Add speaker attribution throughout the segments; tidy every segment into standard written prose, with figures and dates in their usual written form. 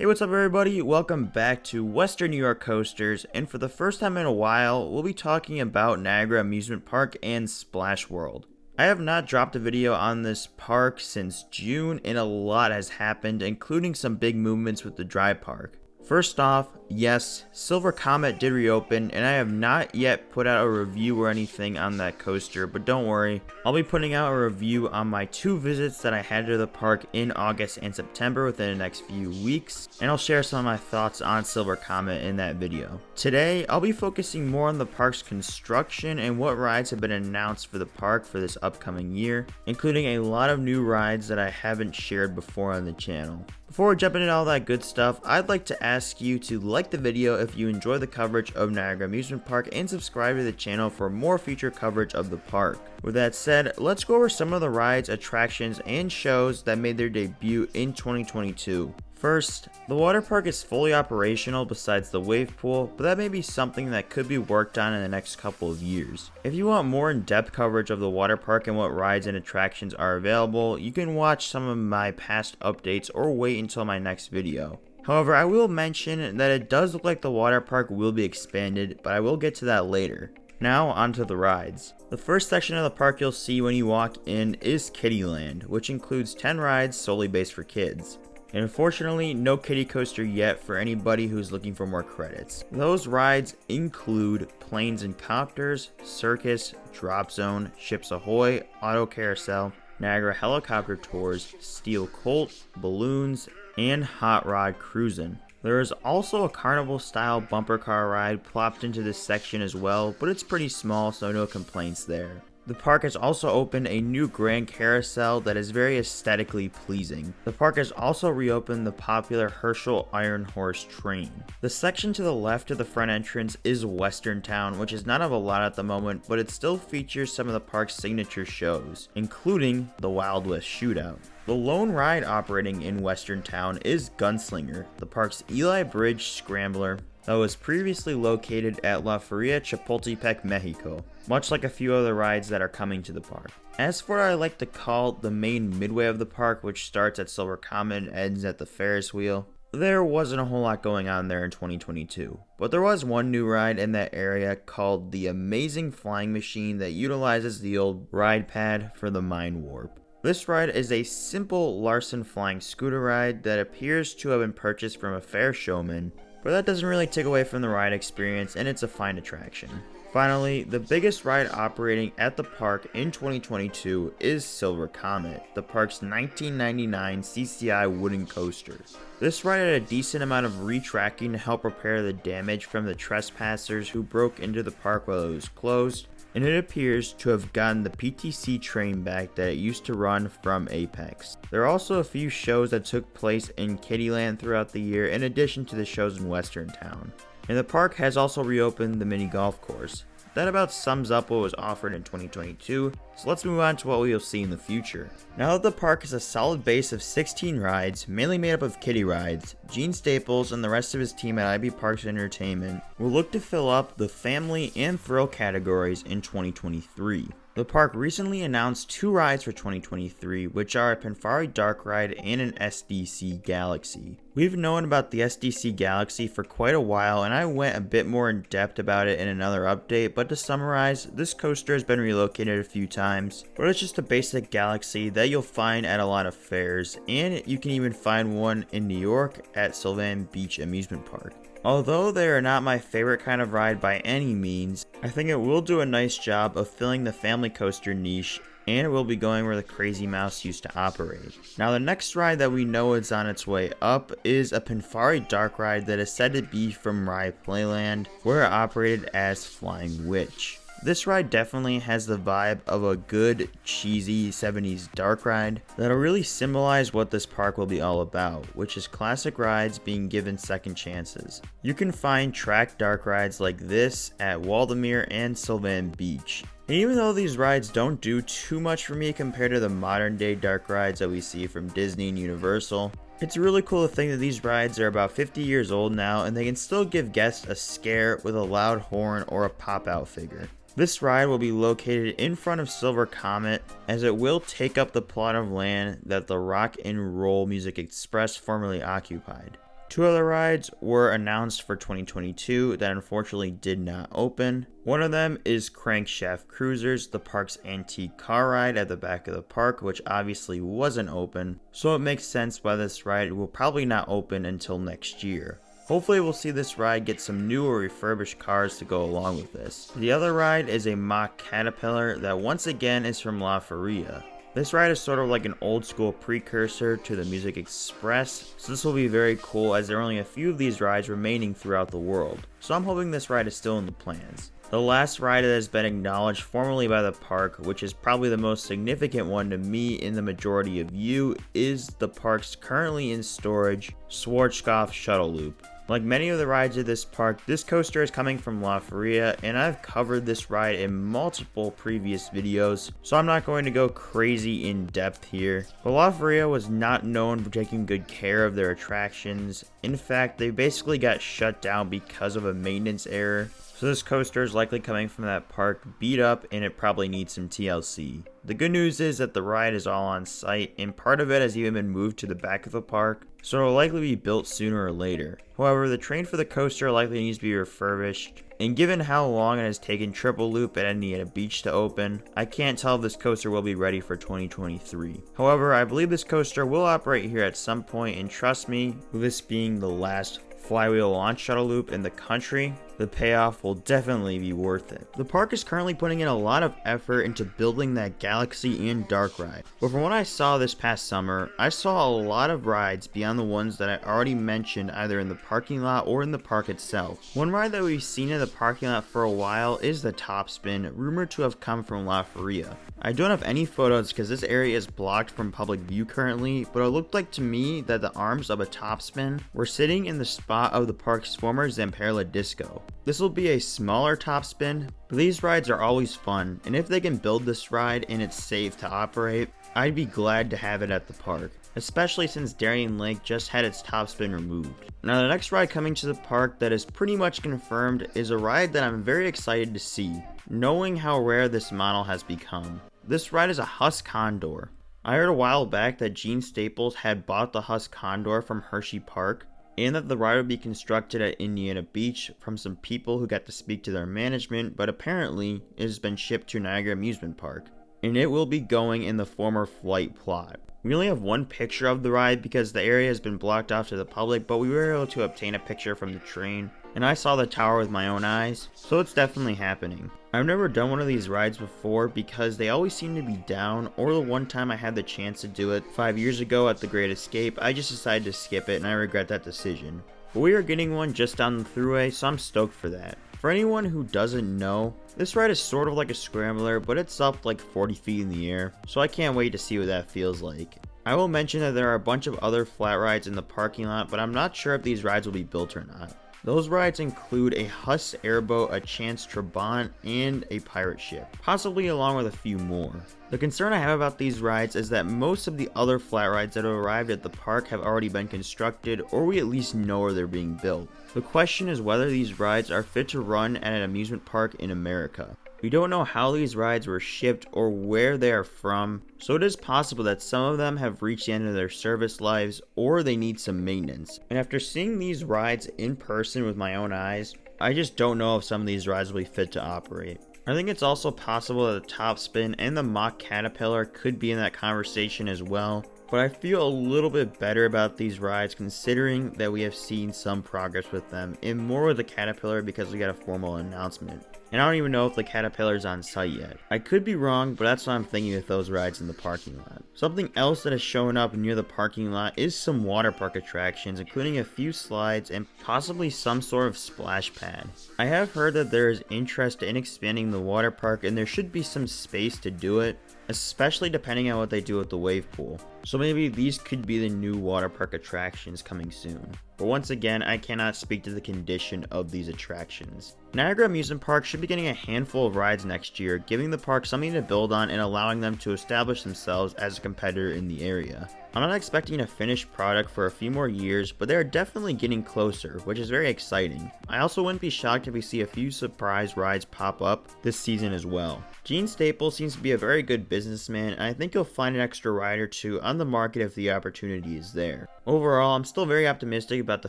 Speaker 1: What's up everybody? Welcome back to Western New York Coasters, and for the first time in a while, we'll be talking about Niagara Amusement Park and Splash World. I have not dropped a video on this park since June, and a lot has happened, including some big movements with the dry park. First off, yes, Silver Comet did reopen, and I have not yet put out a review or anything on that coaster, but don't worry, I'll be putting out a review on my 2 visits that I had to the park in August and September within the next few weeks, and I'll share some of my thoughts on Silver Comet in that video. Today, I'll be focusing more on the park's construction and what rides have been announced for the park for this upcoming year, including a lot of new rides that I haven't shared before on the channel. Before we jump into all that good stuff, I'd like to ask you to like the video if you enjoy the coverage of Niagara Amusement Park and subscribe to the channel for more future coverage of the park. With that said, let's go over some of the rides, attractions, and shows that made their debut in 2022. First, the water park is fully operational besides the wave pool, but that may be something that could be worked on in the next couple of years. If you want more in-depth coverage of the water park and what rides and attractions are available, you can watch some of my past updates or wait until my next video. However, I will mention that it does look like the water park will be expanded, but I will get to that later. Now onto the rides. The first section of the park you'll see when you walk in is Kiddyland, which includes 10 rides solely based for kids. And unfortunately, no kiddie coaster yet for anybody who's looking for more credits. Those rides include Planes and Copters, Circus, Drop Zone, Ships Ahoy, Auto Carousel, Niagara Helicopter Tours, Steel Colt, Balloons, and Hot Rod Cruisin'. There is also a carnival style bumper car ride plopped into this section as well, but it's pretty small, so no complaints there. The park has also opened a new Grand Carousel that is very aesthetically pleasing. The park has also reopened the popular Herschel Iron Horse train. The section to the left of the front entrance is Western Town, which is not of a lot at the moment, but it still features some of the park's signature shows, including the Wild West Shootout. The lone ride operating in Western Town is Gunslinger, the park's Eli Bridge Scrambler that was previously located at La Feria Chapultepec, Mexico, much like a few other rides that are coming to the park. As for what I like to call the main midway of the park, which starts at Silver Comet and ends at the Ferris wheel, there wasn't a whole lot going on there in 2022, but there was one new ride in that area called the Amazing Flying Machine that utilizes the old ride pad for the Mind Warp. This ride is a simple Larson flying scooter ride that appears to have been purchased from a fair showman, but that doesn't really take away from the ride experience, and it's a fine attraction. Finally, the biggest ride operating at the park in 2022 is Silver Comet, the park's 1999 CCI wooden coaster. This ride had a decent amount of retracking to help repair the damage from the trespassers who broke into the park while it was closed, and it appears to have gotten the PTC train back that it used to run from Apex. There are also a few shows that took place in Kiddyland throughout the year in addition to the shows in Western Town. And the park has also reopened the mini golf course. That about sums up what was offered in 2022, so let's move on to what we will see in the future. Now that the park is a solid base of 16 rides, mainly made up of kiddie rides, Gene Staples and the rest of his team at IB Parks Entertainment will look to fill up the family and thrill categories in 2023. The park recently announced 2 rides for 2023, which are a Pinfari Dark Ride and an SDC Galaxy. We've known about the SDC Galaxy for quite a while, and I went a bit more in depth about it in another update, but to summarize, this coaster has been relocated a few times, but it's just a basic Galaxy that you'll find at a lot of fairs, and you can even find one in New York at Sylvan Beach Amusement Park. Although they are not my favorite kind of ride by any means, I think it will do a nice job of filling the family coaster niche, and it will be going where the Crazy Mouse used to operate. Now the next ride that we know is on its way up is a Pinfari Dark Ride that is said to be from Rye Playland, where it operated as Flying Witch. This ride definitely has the vibe of a good, cheesy 70s dark ride that'll really symbolize what this park will be all about, which is classic rides being given second chances. You can find track dark rides like this at Waldemere and Sylvan Beach. And even though these rides don't do too much for me compared to the modern day dark rides that we see from Disney and Universal, it's really cool to think that these rides are about 50 years old now and they can still give guests a scare with a loud horn or a pop-out figure. This ride will be located in front of Silver Comet, as it will take up the plot of land that the Rock and Roll Music Express formerly occupied. Two other rides were announced for 2022 that unfortunately did not open. One of them is Crankshaft Cruisers, the park's antique car ride at the back of the park, which obviously wasn't open, so it makes sense why this ride will probably not open until next year. Hopefully we'll see this ride get some new or refurbished cars to go along with this. The other ride is a mock Caterpillar that once again is from La Feria. This ride is sort of like an old school precursor to the Music Express, so this will be very cool as there are only a few of these rides remaining throughout the world. So I'm hoping this ride is still in the plans. The last ride that has been acknowledged formally by the park, which is probably the most significant one to me and the majority of you, is the park's currently in storage Schwarzkopf Shuttle Loop. Like many of the rides at this park, this coaster is coming from La Feria, and I've covered this ride in multiple previous videos, so I'm not going to go crazy in depth here. But La Feria was not known for taking good care of their attractions. In fact, they basically got shut down because of a maintenance error. So this coaster is likely coming from that park beat up, and it probably needs some TLC. The good news is that the ride is all on site, and part of it has even been moved to the back of the park, so it will likely be built sooner or later. However, the train for the coaster likely needs to be refurbished, and given how long it has taken Triple Loop at Indiana Beach to open, I can't tell if this coaster will be ready for 2023. However, I believe this coaster will operate here at some point, and trust me, with this being the last flywheel launch shuttle loop in the country, the payoff will definitely be worth it. The park is currently putting in a lot of effort into building that Galaxy and Dark ride, but from what I saw this past summer, I saw a lot of rides beyond the ones that I already mentioned either in the parking lot or in the park itself. One ride that we've seen in the parking lot for a while is the Top Spin, rumored to have come from La Feria. I don't have any photos because this area is blocked from public view currently, but it looked like to me that the arms of a Top Spin were sitting in the spot of the park's former Zamperla Disco. This will be a smaller Top Spin, but these rides are always fun, and if they can build this ride and it's safe to operate, I'd be glad to have it at the park, especially since Darien Lake just had its Top Spin removed. Now the next ride coming to the park that is pretty much confirmed is a ride that I'm very excited to see, knowing how rare this model has become. This ride is a Husk Condor. I heard a while back that Gene Staples had bought the Husk Condor from Hershey Park, and that the ride would be constructed at Indiana Beach from some people who got to speak to their management, but apparently it has been shipped to Niagara Amusement Park, and it will be going in the former flight plot. We only have one picture of the ride because the area has been blocked off to the public, but we were able to obtain a picture from the train, and I saw the tower with my own eyes, so it's definitely happening. I've never done one of these rides before because they always seem to be down, or the one time I had the chance to do it 5 years ago at the Great Escape, I just decided to skip it and I regret that decision. But we are getting one just down the thruway, so I'm stoked for that. For anyone who doesn't know, this ride is sort of like a scrambler, but it's up like 40 feet in the air, so I can't wait to see what that feels like. I will mention that there are a bunch of other flat rides in the parking lot, but I'm not sure if these rides will be built or not. Those rides include a Huss airboat, a Chance Trabant, and a pirate ship, possibly along with a few more. The concern I have about these rides is that most of the other flat rides that have arrived at the park have already been constructed, or we at least know where they're being built. The question is whether these rides are fit to run at an amusement park in America. We don't know how these rides were shipped or where they are from, so it is possible that some of them have reached the end of their service lives or they need some maintenance. And after seeing these rides in person with my own eyes, I just don't know if some of these rides will be fit to operate. I think it's also possible that the Top Spin and the Mock Caterpillar could be in that conversation as well, but I feel a little bit better about these rides considering that we have seen some progress with them, and more with the Caterpillar because we got a formal announcement. And I don't even know if the Caterpillar's on site yet. I could be wrong, but that's what I'm thinking with those rides in the parking lot. Something else that has shown up near the parking lot is some water park attractions, including a few slides and possibly some sort of splash pad. I have heard that there is interest in expanding the water park and there should be some space to do it, especially depending on what they do with the wave pool. So maybe these could be the new water park attractions coming soon. But once again, I cannot speak to the condition of these attractions. Niagara Amusement Park should be getting a handful of rides next year, giving the park something to build on and allowing them to establish themselves as a competitor in the area. I'm not expecting a finished product for a few more years, but they are definitely getting closer, which is very exciting. I also wouldn't be shocked if we see a few surprise rides pop up this season as well. Gene Staples seems to be a very good businessman, and I think he'll find an extra ride or two on the market if the opportunity is there. Overall, I'm still very optimistic about the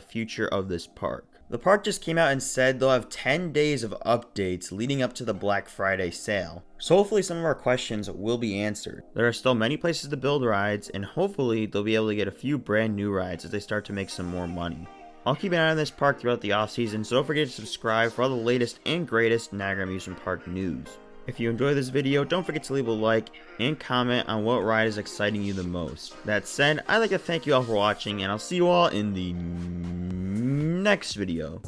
Speaker 1: future of this park. The park just came out and said they'll have 10 days of updates leading up to the Black Friday sale. So hopefully some of our questions will be answered. There are still many places to build rides, and hopefully they'll be able to get a few brand new rides as they start to make some more money. I'll keep an eye on this park throughout the off season, so don't forget to subscribe for all the latest and greatest Niagara Amusement Park news. If you enjoyed this video, don't forget to leave a like and comment on what ride is exciting you the most. That said, I'd like to thank you all for watching, and I'll see you all in the next video.